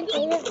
привет.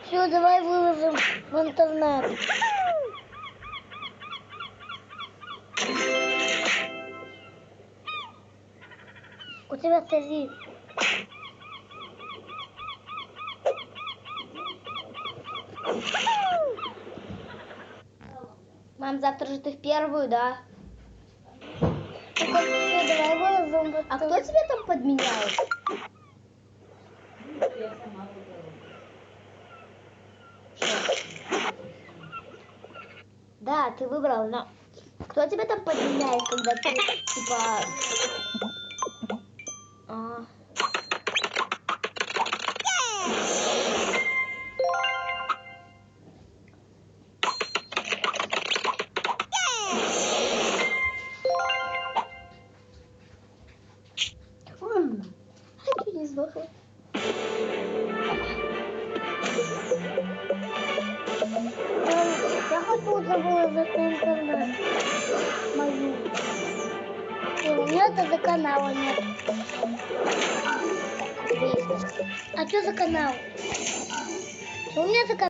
Все, давай выложим в интернет. У тебя тариф. Мам, завтра же ты в первую, да? Давай выложим. А кто тебя там подменяет? Я сама выбрала. Да, ты выбрал, но кто тебя там подменяет, когда ты типа... Чуть не сдохла. Я хочу забыла за интернет. Мою. И у меня даже канала нет. А что за канал? Что у меня за канал?